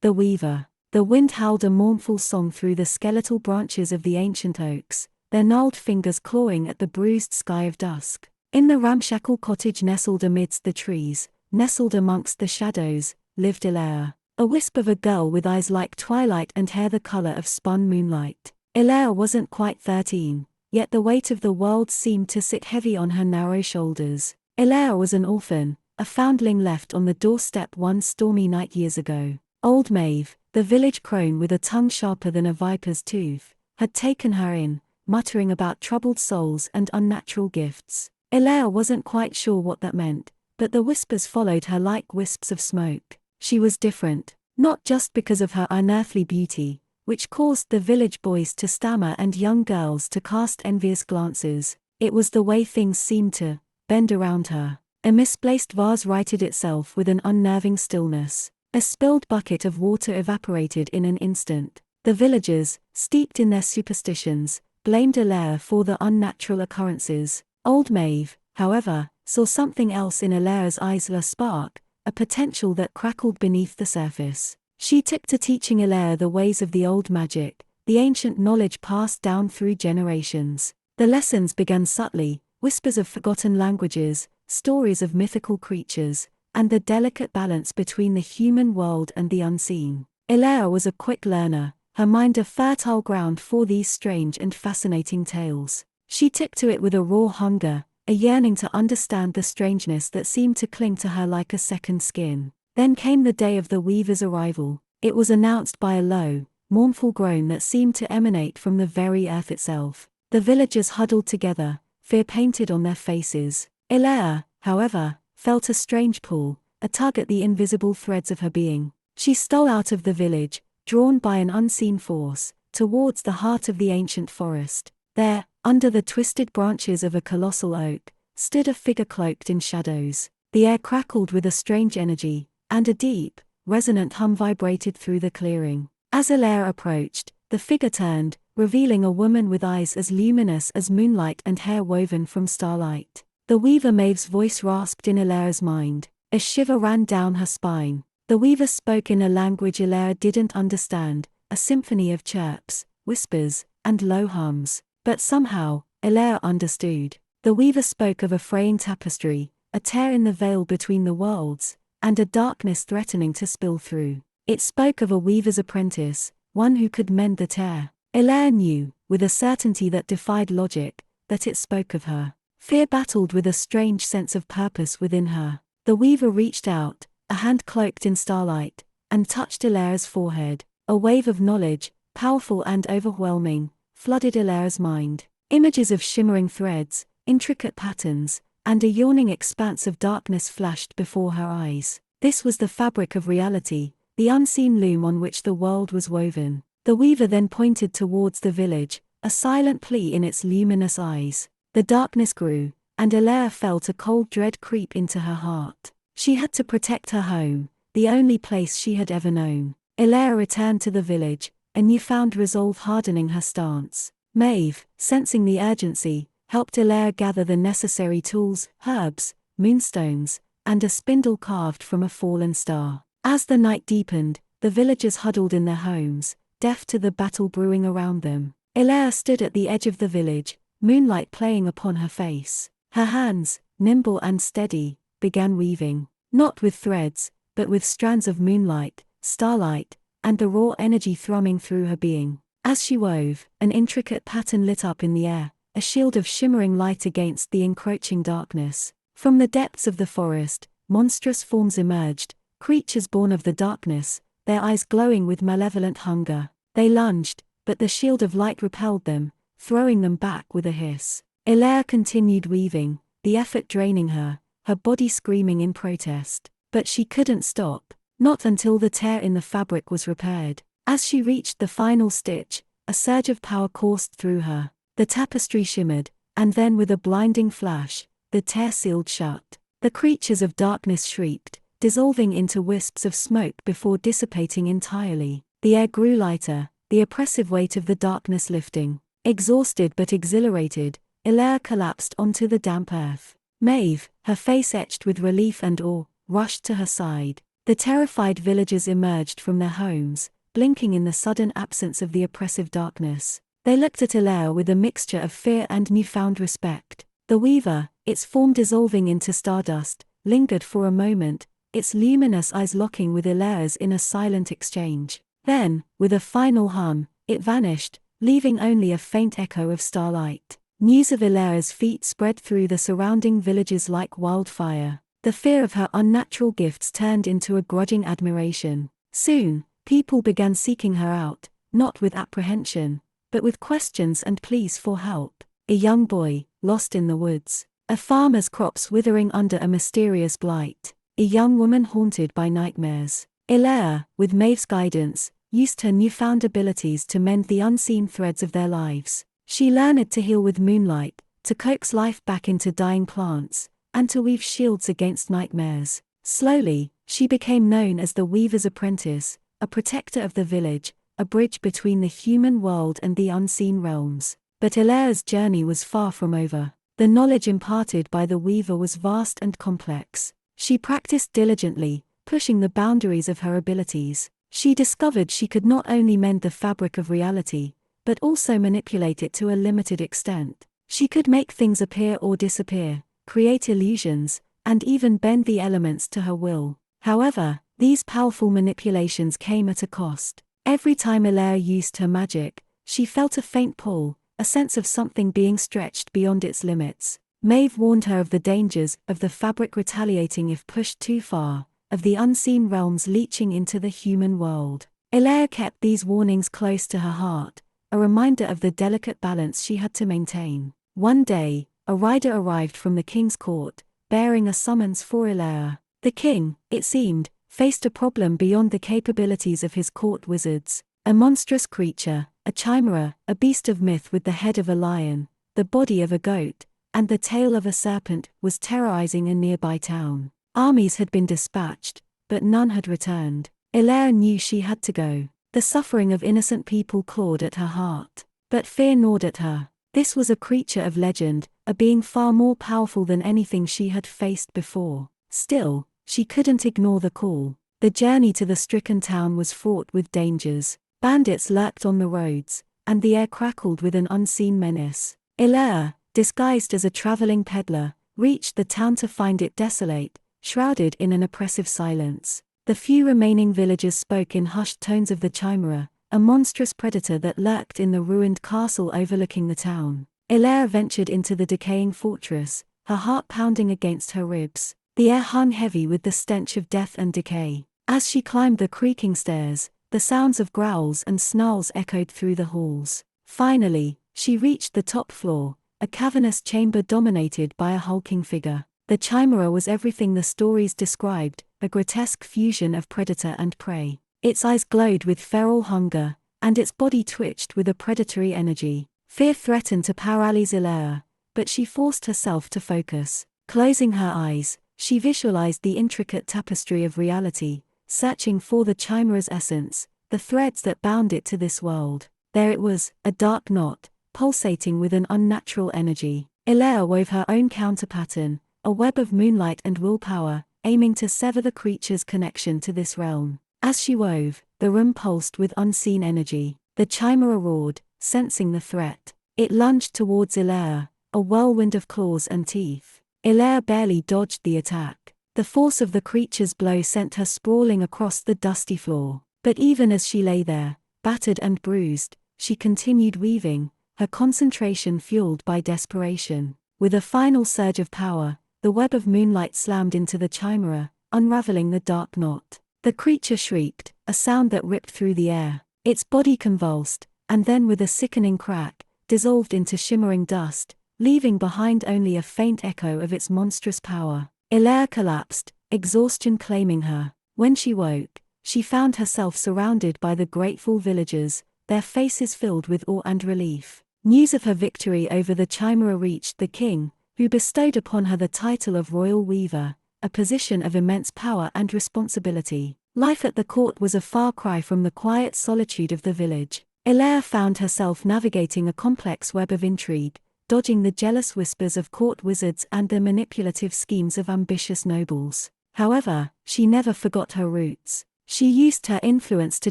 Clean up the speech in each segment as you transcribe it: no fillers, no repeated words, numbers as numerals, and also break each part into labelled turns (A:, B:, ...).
A: The Weaver. The wind howled a mournful song through the skeletal branches of the ancient oaks, their gnarled fingers clawing at the bruised sky of dusk. In the ramshackle cottage nestled amidst the trees, nestled amongst the shadows, lived Elara, a wisp of a girl with eyes like twilight and hair the color of spun moonlight. Elara wasn't quite 13, yet the weight of the world seemed to sit heavy on her narrow shoulders. Elara was an orphan, a foundling left on the doorstep one stormy night years ago. Old Maeve, the village crone with a tongue sharper than a viper's tooth, had taken her in, muttering about troubled souls and unnatural gifts. Elara wasn't quite sure what that meant, but the whispers followed her like wisps of smoke. She was different, not just because of her unearthly beauty, which caused the village boys to stammer and young girls to cast envious glances. It was the way things seemed to bend around her. A misplaced vase righted itself with an unnerving stillness. A spilled bucket of water evaporated in an instant. The villagers, steeped in their superstitions, blamed Elara for the unnatural occurrences. Old Maeve, however, saw something else in Elara's eyes, a spark, a potential that crackled beneath the surface. She took to teaching Elara the ways of the old magic, the ancient knowledge passed down through generations. The lessons began subtly, whispers of forgotten languages, stories of mythical creatures, and the delicate balance between the human world and the unseen. Elara was a quick learner, her mind a fertile ground for these strange and fascinating tales. She took to it with a raw hunger, a yearning to understand the strangeness that seemed to cling to her like a second skin. Then came the day of the weaver's arrival. It was announced by a low, mournful groan that seemed to emanate from the very earth itself. The villagers huddled together, fear painted on their faces. Elara, however, felt a strange pull, a tug at the invisible threads of her being. She stole out of the village, drawn by an unseen force, towards the heart of the ancient forest. There, under the twisted branches of a colossal oak, stood a figure cloaked in shadows. The air crackled with a strange energy, and a deep, resonant hum vibrated through the clearing. As Elara approached, the figure turned, revealing a woman with eyes as luminous as moonlight and hair woven from starlight. The Weaver Maeve's voice rasped in Elara's mind. A shiver ran down her spine. The Weaver spoke in a language Elara didn't understand, a symphony of chirps, whispers, and low hums. But somehow, Elara understood. The Weaver spoke of a fraying tapestry, a tear in the veil between the worlds, and a darkness threatening to spill through. It spoke of a weaver's apprentice, one who could mend the tear. Elara knew, with a certainty that defied logic, that it spoke of her. Fear battled with a strange sense of purpose within her. The Weaver reached out, a hand cloaked in starlight, and touched Elara's forehead. A wave of knowledge, powerful and overwhelming, flooded Elara's mind. Images of shimmering threads, intricate patterns, and a yawning expanse of darkness flashed before her eyes. This was the fabric of reality, the unseen loom on which the world was woven. The Weaver then pointed towards the village, a silent plea in its luminous eyes. The darkness grew, and Elara felt a cold dread creep into her heart. She had to protect her home, the only place she had ever known. Elara returned to the village, a newfound resolve hardening her stance. Maeve, sensing the urgency, helped Elara gather the necessary tools, herbs, moonstones, and a spindle carved from a fallen star. As the night deepened, the villagers huddled in their homes, deaf to the battle brewing around them. Elara stood at the edge of the village, moonlight playing upon her face. Her hands, nimble and steady, began weaving, not with threads, but with strands of moonlight, starlight, and the raw energy thrumming through her being. As she wove, an intricate pattern lit up in the air, a shield of shimmering light against the encroaching darkness. From the depths of the forest, monstrous forms emerged, creatures born of the darkness, their eyes glowing with malevolent hunger. They lunged, but the shield of light repelled them, throwing them back with a hiss. Elara continued weaving, the effort draining her, her body screaming in protest. But she couldn't stop, not until the tear in the fabric was repaired. As she reached the final stitch, a surge of power coursed through her. The tapestry shimmered, and then with a blinding flash, the tear sealed shut. The creatures of darkness shrieked, dissolving into wisps of smoke before dissipating entirely. The air grew lighter, the oppressive weight of the darkness lifting. Exhausted but exhilarated, Elara collapsed onto the damp earth. Maeve, her face etched with relief and awe, rushed to her side. The terrified villagers emerged from their homes, blinking in the sudden absence of the oppressive darkness. They looked at Elara with a mixture of fear and newfound respect. The weaver, its form dissolving into stardust, lingered for a moment, its luminous eyes locking with Elara's in a silent exchange. Then, with a final hum, it vanished, leaving only a faint echo of starlight. News of Elara's feat spread through the surrounding villages like wildfire. The fear of her unnatural gifts turned into a grudging admiration. Soon, people began seeking her out, not with apprehension, but with questions and pleas for help. A young boy, lost in the woods. A farmer's crops withering under a mysterious blight. A young woman haunted by nightmares. Elara, with Maeve's guidance, used her newfound abilities to mend the unseen threads of their lives. She learned to heal with moonlight, to coax life back into dying plants, and to weave shields against nightmares. Slowly, she became known as the Weaver's Apprentice, a protector of the village, a bridge between the human world and the unseen realms. But Elara's journey was far from over. The knowledge imparted by the Weaver was vast and complex. She practiced diligently, pushing the boundaries of her abilities. She discovered she could not only mend the fabric of reality, but also manipulate it to a limited extent. She could make things appear or disappear, create illusions, and even bend the elements to her will. However, these powerful manipulations came at a cost. Every time Elara used her magic, she felt a faint pull, a sense of something being stretched beyond its limits. Maeve warned her of the dangers of the fabric retaliating if pushed too far, of the unseen realms leaching into the human world. Elara kept these warnings close to her heart, a reminder of the delicate balance she had to maintain. One day, a rider arrived from the king's court, bearing a summons for Elara. The king, it seemed, faced a problem beyond the capabilities of his court wizards. A monstrous creature, a chimera, a beast of myth with the head of a lion, the body of a goat, and the tail of a serpent, was terrorizing a nearby town. Armies had been dispatched, but none had returned. Elara knew she had to go. The suffering of innocent people clawed at her heart. But fear gnawed at her. This was a creature of legend, a being far more powerful than anything she had faced before. Still, she couldn't ignore the call. The journey to the stricken town was fraught with dangers. Bandits lurked on the roads, and the air crackled with an unseen menace. Elara, disguised as a traveling peddler, reached the town to find it desolate, shrouded in an oppressive silence. The few remaining villagers spoke in hushed tones of the chimera, a monstrous predator that lurked in the ruined castle overlooking the town. Elara ventured into the decaying fortress, her heart pounding against her ribs. The air hung heavy with the stench of death and decay. As she climbed the creaking stairs, the sounds of growls and snarls echoed through the halls. Finally, she reached the top floor, a cavernous chamber dominated by a hulking figure. The chimera was everything the stories described, a grotesque fusion of predator and prey. Its eyes glowed with feral hunger, and its body twitched with a predatory energy. Fear threatened to paralyze Elara, but she forced herself to focus. Closing her eyes, she visualized the intricate tapestry of reality, searching for the chimera's essence, the threads that bound it to this world. There it was, a dark knot, pulsating with an unnatural energy. Elara wove her own counterpattern, a web of moonlight and willpower, aiming to sever the creature's connection to this realm. As she wove, the room pulsed with unseen energy. The chimera roared, sensing the threat. It lunged towards Elara, a whirlwind of claws and teeth. Elara barely dodged the attack. The force of the creature's blow sent her sprawling across the dusty floor. But even as she lay there, battered and bruised, she continued weaving, her concentration fueled by desperation. With a final surge of power, the web of moonlight slammed into the chimera, unraveling the dark knot. The creature shrieked, a sound that ripped through the air. Its body convulsed, and then with a sickening crack, dissolved into shimmering dust, leaving behind only a faint echo of its monstrous power. Elara collapsed, exhaustion claiming her. When she woke, she found herself surrounded by the grateful villagers, their faces filled with awe and relief. News of her victory over the chimera reached the king, who bestowed upon her the title of Royal Weaver, a position of immense power and responsibility. Life at the court was a far cry from the quiet solitude of the village. Elara found herself navigating a complex web of intrigue, dodging the jealous whispers of court wizards and the manipulative schemes of ambitious nobles. However, she never forgot her roots. She used her influence to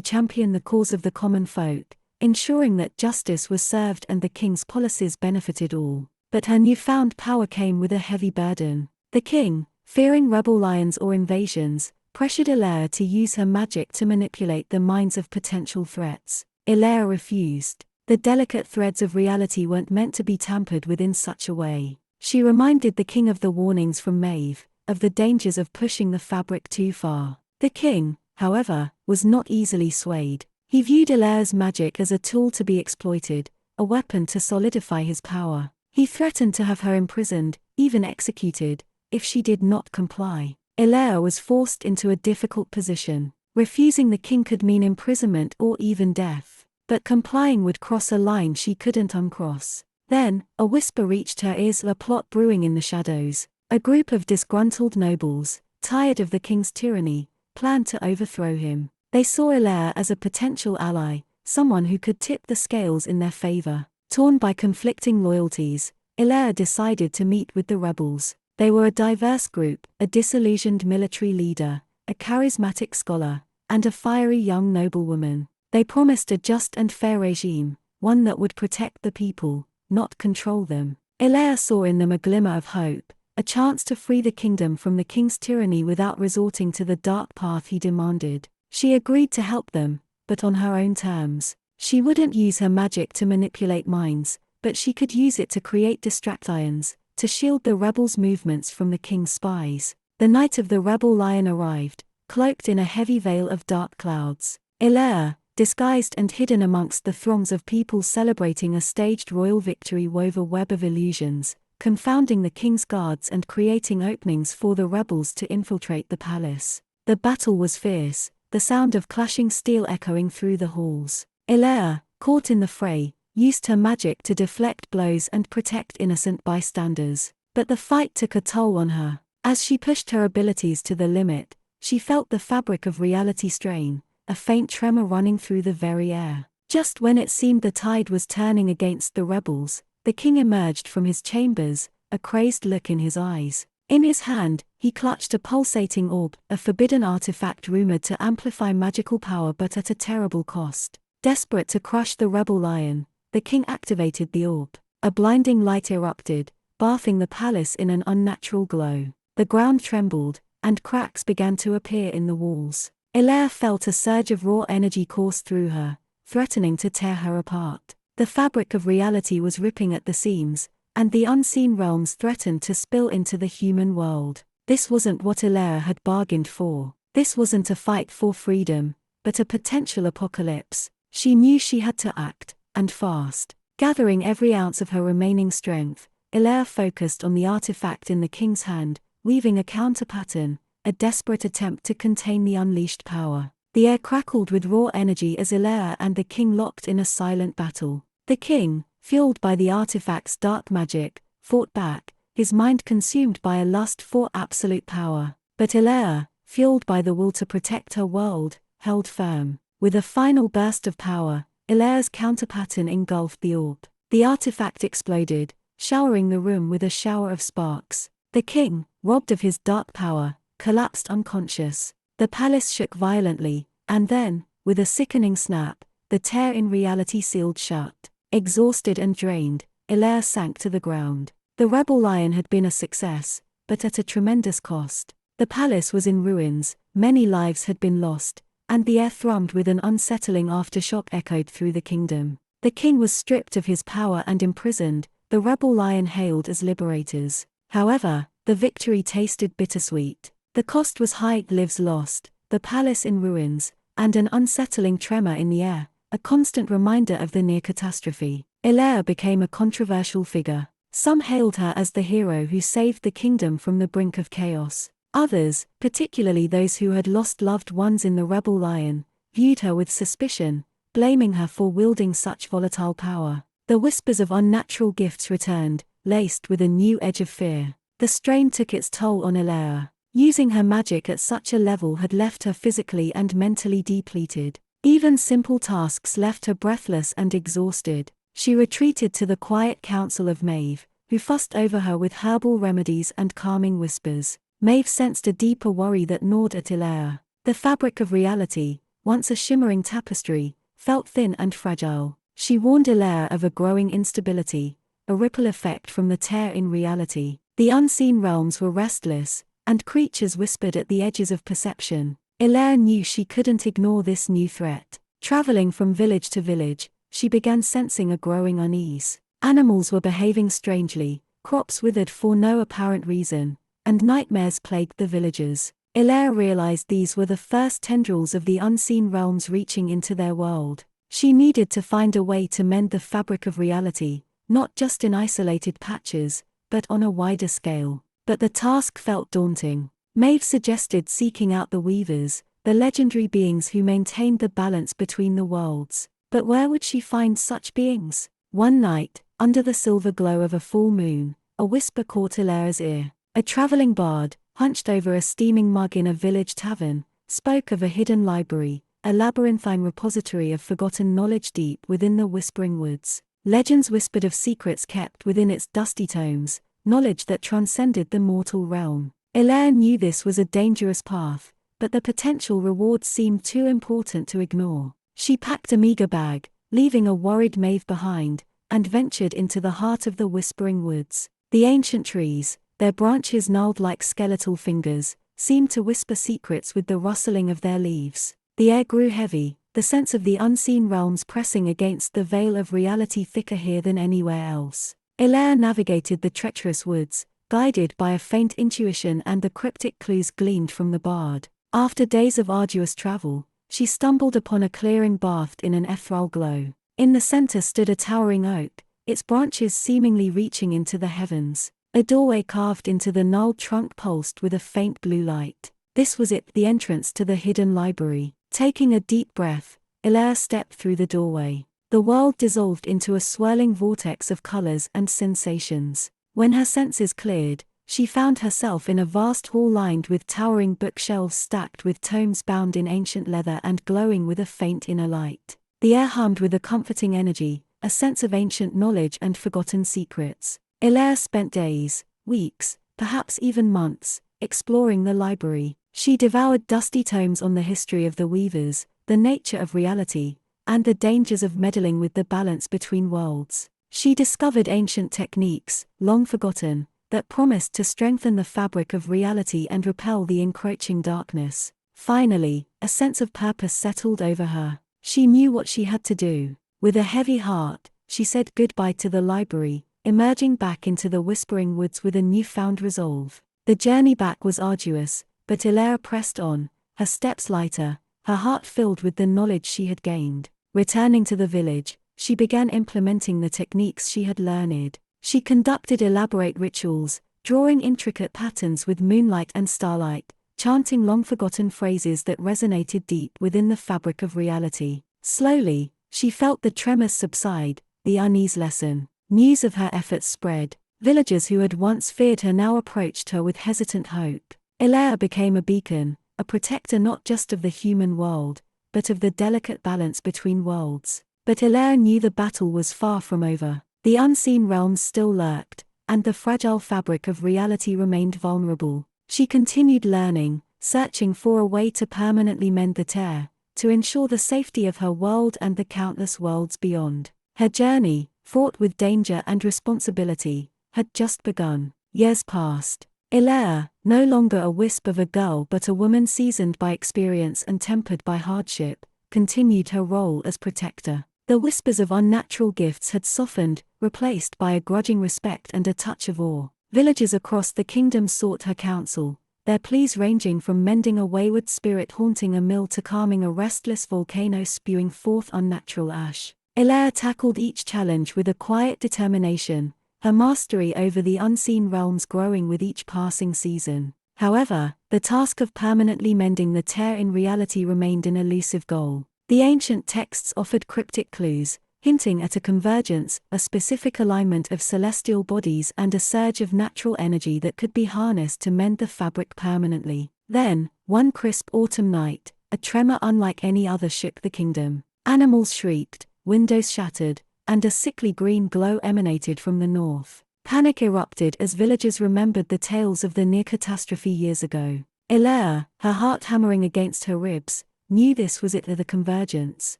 A: champion the cause of the common folk, ensuring that justice was served and the king's policies benefited all. But her newfound power came with a heavy burden. The king, fearing rebel lions or invasions, pressured Elara to use her magic to manipulate the minds of potential threats. Elara refused. The delicate threads of reality weren't meant to be tampered with in such a way. She reminded the king of the warnings from Maeve, of the dangers of pushing the fabric too far. The king, however, was not easily swayed. He viewed Elara's magic as a tool to be exploited, a weapon to solidify his power. He threatened to have her imprisoned, even executed, if she did not comply. Elara was forced into a difficult position. Refusing the king could mean imprisonment or even death. But complying would cross a line she couldn't uncross. Then, a whisper reached her ears, a plot brewing in the shadows. A group of disgruntled nobles, tired of the king's tyranny, planned to overthrow him. They saw Elara as a potential ally, someone who could tip the scales in their favor. Torn by conflicting loyalties, Elara decided to meet with the rebels. They were a diverse group, a disillusioned military leader, a charismatic scholar, and a fiery young noblewoman. They promised a just and fair regime, one that would protect the people, not control them. Elara saw in them a glimmer of hope, a chance to free the kingdom from the king's tyranny without resorting to the dark path he demanded. She agreed to help them, but on her own terms. She wouldn't use her magic to manipulate minds, but she could use it to create distractions, to shield the rebels' movements from the king's spies. The night of the rebel lion arrived, cloaked in a heavy veil of dark clouds. Elara, disguised and hidden amongst the throngs of people celebrating a staged royal victory, wove a web of illusions, confounding the king's guards and creating openings for the rebels to infiltrate the palace. The battle was fierce, the sound of clashing steel echoing through the halls. Elara, caught in the fray, used her magic to deflect blows and protect innocent bystanders. But the fight took a toll on her. As she pushed her abilities to the limit, she felt the fabric of reality strain, a faint tremor running through the very air. Just when it seemed the tide was turning against the rebels, the king emerged from his chambers, a crazed look in his eyes. In his hand, he clutched a pulsating orb, a forbidden artifact rumored to amplify magical power but at a terrible cost. Desperate to crush the rebel lion, the king activated the orb. A blinding light erupted, bathing the palace in an unnatural glow. The ground trembled, and cracks began to appear in the walls. Elara felt a surge of raw energy course through her, threatening to tear her apart. The fabric of reality was ripping at the seams, and the unseen realms threatened to spill into the human world. This wasn't what Elara had bargained for. This wasn't a fight for freedom, but a potential apocalypse. She knew she had to act, and fast. Gathering every ounce of her remaining strength, Elara focused on the artifact in the king's hand, weaving a counter-pattern, a desperate attempt to contain the unleashed power. The air crackled with raw energy as Elara and the king locked in a silent battle. The king, fueled by the artifact's dark magic, fought back, his mind consumed by a lust for absolute power. But Elara, fueled by the will to protect her world, held firm. With a final burst of power, Elara's counterpattern engulfed the orb. The artifact exploded, showering the room with a shower of sparks. The king, robbed of his dark power, collapsed unconscious. The palace shook violently, and then, with a sickening snap, the tear in reality sealed shut. Exhausted and drained, Elara sank to the ground. The rebel lion had been a success, but at a tremendous cost. The palace was in ruins, many lives had been lost, and the air thrummed with an unsettling aftershock echoed through the kingdom. The king was stripped of his power and imprisoned, the rebel lion hailed as liberators. However, the victory tasted bittersweet. The cost was high, lives lost, the palace in ruins, and an unsettling tremor in the air, a constant reminder of the near catastrophe. Elara became a controversial figure. Some hailed her as the hero who saved the kingdom from the brink of chaos. Others, particularly those who had lost loved ones in the rebel lion, viewed her with suspicion, blaming her for wielding such volatile power. The whispers of unnatural gifts returned, laced with a new edge of fear. The strain took its toll on Elara. Using her magic at such a level had left her physically and mentally depleted. Even simple tasks left her breathless and exhausted. She retreated to the quiet council of Maeve, who fussed over her with herbal remedies and calming whispers. Maeve sensed a deeper worry that gnawed at Elara. The fabric of reality, once a shimmering tapestry, felt thin and fragile. She warned Elara of a growing instability, a ripple effect from the tear in reality. The unseen realms were restless, and creatures whispered at the edges of perception. Elara knew she couldn't ignore this new threat. Traveling from village to village, she began sensing a growing unease. Animals were behaving strangely, crops withered for no apparent reason, and nightmares plagued the villagers. Elara realized these were the first tendrils of the unseen realms reaching into their world. She needed to find a way to mend the fabric of reality, not just in isolated patches, but on a wider scale. But the task felt daunting. Maeve suggested seeking out the weavers, the legendary beings who maintained the balance between the worlds. But where would she find such beings? One night, under the silver glow of a full moon, a whisper caught Elara's ear. A traveling bard, hunched over a steaming mug in a village tavern, spoke of a hidden library, a labyrinthine repository of forgotten knowledge deep within the whispering woods. Legends whispered of secrets kept within its dusty tomes, knowledge that transcended the mortal realm. Elara knew this was a dangerous path, but the potential rewards seemed too important to ignore. She packed a meager bag, leaving a worried Maeve behind, and ventured into the heart of the whispering woods. The ancient trees, their branches gnarled like skeletal fingers, seemed to whisper secrets with the rustling of their leaves. The air grew heavy, the sense of the unseen realms pressing against the veil of reality thicker here than anywhere else. Elara navigated the treacherous woods, guided by a faint intuition and the cryptic clues gleaned from the bard. After days of arduous travel, she stumbled upon a clearing bathed in an ethereal glow. In the center stood a towering oak, its branches seemingly reaching into the heavens. A doorway carved into the gnarled trunk pulsed with a faint blue light. This was it, the entrance to the hidden library. Taking a deep breath, Elara stepped through the doorway. The world dissolved into a swirling vortex of colors and sensations. When her senses cleared, she found herself in a vast hall lined with towering bookshelves stacked with tomes bound in ancient leather and glowing with a faint inner light. The air hummed with a comforting energy, a sense of ancient knowledge and forgotten secrets. Elara spent days, weeks, perhaps even months, exploring the library. She devoured dusty tomes on the history of the weavers, the nature of reality, and the dangers of meddling with the balance between worlds. She discovered ancient techniques, long forgotten, that promised to strengthen the fabric of reality and repel the encroaching darkness. Finally, a sense of purpose settled over her. She knew what she had to do. With a heavy heart, she said goodbye to the library, emerging back into the whispering woods with a newfound resolve. The journey back was arduous, but Elara pressed on, her steps lighter, her heart filled with the knowledge she had gained. Returning to the village, she began implementing the techniques she had learned. She conducted elaborate rituals, drawing intricate patterns with moonlight and starlight, chanting long-forgotten phrases that resonated deep within the fabric of reality. Slowly, she felt the tremors subside, the unease lessen. News of her efforts spread. Villagers who had once feared her now approached her with hesitant hope. Elara became a beacon, a protector not just of the human world, but of the delicate balance between worlds. But Elara knew the battle was far from over. The unseen realms still lurked, and the fragile fabric of reality remained vulnerable. She continued learning, searching for a way to permanently mend the tear, to ensure the safety of her world and the countless worlds beyond. Her journey, fraught with danger and responsibility, had just begun. Years passed. Elara, no longer a wisp of a girl but a woman seasoned by experience and tempered by hardship, continued her role as protector. The whispers of unnatural gifts had softened, replaced by a grudging respect and a touch of awe. Villagers across the kingdom sought her counsel, their pleas ranging from mending a wayward spirit haunting a mill to calming a restless volcano spewing forth unnatural ash. Elara tackled each challenge with a quiet determination, her mastery over the unseen realms growing with each passing season. However, the task of permanently mending the tear in reality remained an elusive goal. The ancient texts offered cryptic clues, hinting at a convergence, a specific alignment of celestial bodies and a surge of natural energy that could be harnessed to mend the fabric permanently. Then, one crisp autumn night, a tremor unlike any other shook the kingdom. Animals shrieked, windows shattered, and a sickly green glow emanated from the north. Panic erupted as villagers remembered the tales of the near catastrophe years ago. Elara, her heart hammering against her ribs, knew this was it, the convergence.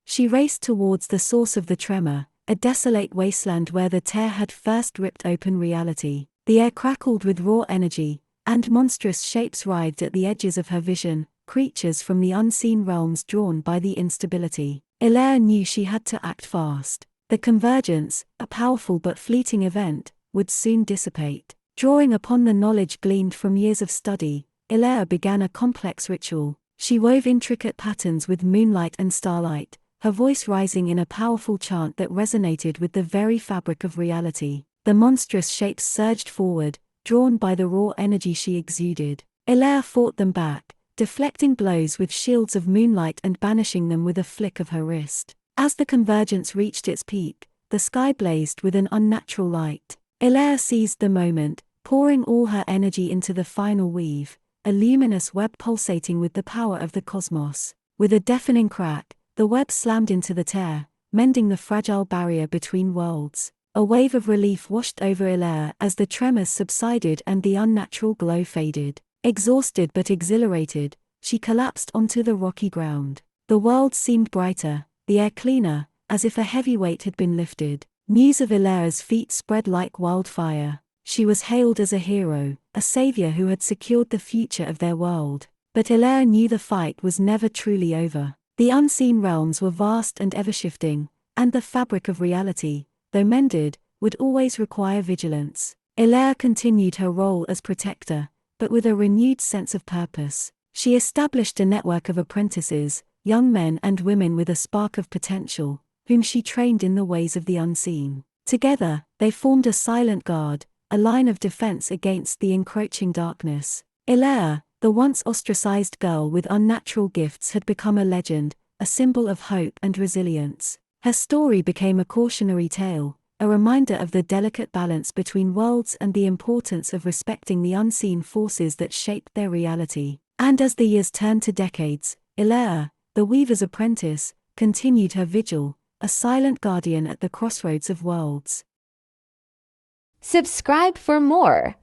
A: She raced towards the source of the tremor, a desolate wasteland where the tear had first ripped open reality. The air crackled with raw energy, and monstrous shapes writhed at the edges of her vision, creatures from the unseen realms drawn by the instability. Elara knew she had to act fast. The convergence, a powerful but fleeting event, would soon dissipate. Drawing upon the knowledge gleaned from years of study, Elara began a complex ritual. She wove intricate patterns with moonlight and starlight, her voice rising in a powerful chant that resonated with the very fabric of reality. The monstrous shapes surged forward, drawn by the raw energy she exuded. Elara fought them back, deflecting blows with shields of moonlight and banishing them with a flick of her wrist. As the convergence reached its peak, the sky blazed with an unnatural light. Elara seized the moment, pouring all her energy into the final weave, a luminous web pulsating with the power of the cosmos. With a deafening crack, the web slammed into the tear, mending the fragile barrier between worlds. A wave of relief washed over Elara as the tremors subsided and the unnatural glow faded. Exhausted but exhilarated, she collapsed onto the rocky ground. The world seemed brighter, the air cleaner, as if a heavy weight had been lifted. News of Elara's feat spread like wildfire. She was hailed as a hero, a savior who had secured the future of their world. But Elara knew the fight was never truly over. The unseen realms were vast and ever-shifting, and the fabric of reality, though mended, would always require vigilance. Elara continued her role as protector, but with a renewed sense of purpose. She established a network of apprentices, young men and women with a spark of potential, whom she trained in the ways of the unseen. Together, they formed a silent guard, a line of defense against the encroaching darkness. Elara, the once ostracized girl with unnatural gifts, had become a legend, a symbol of hope and resilience. Her story became a cautionary tale, a reminder of the delicate balance between worlds and the importance of respecting the unseen forces that shaped their reality. And as the years turned to decades, Elara, the weaver's apprentice, continued her vigil, a silent guardian at the crossroads of worlds.
B: Subscribe for more.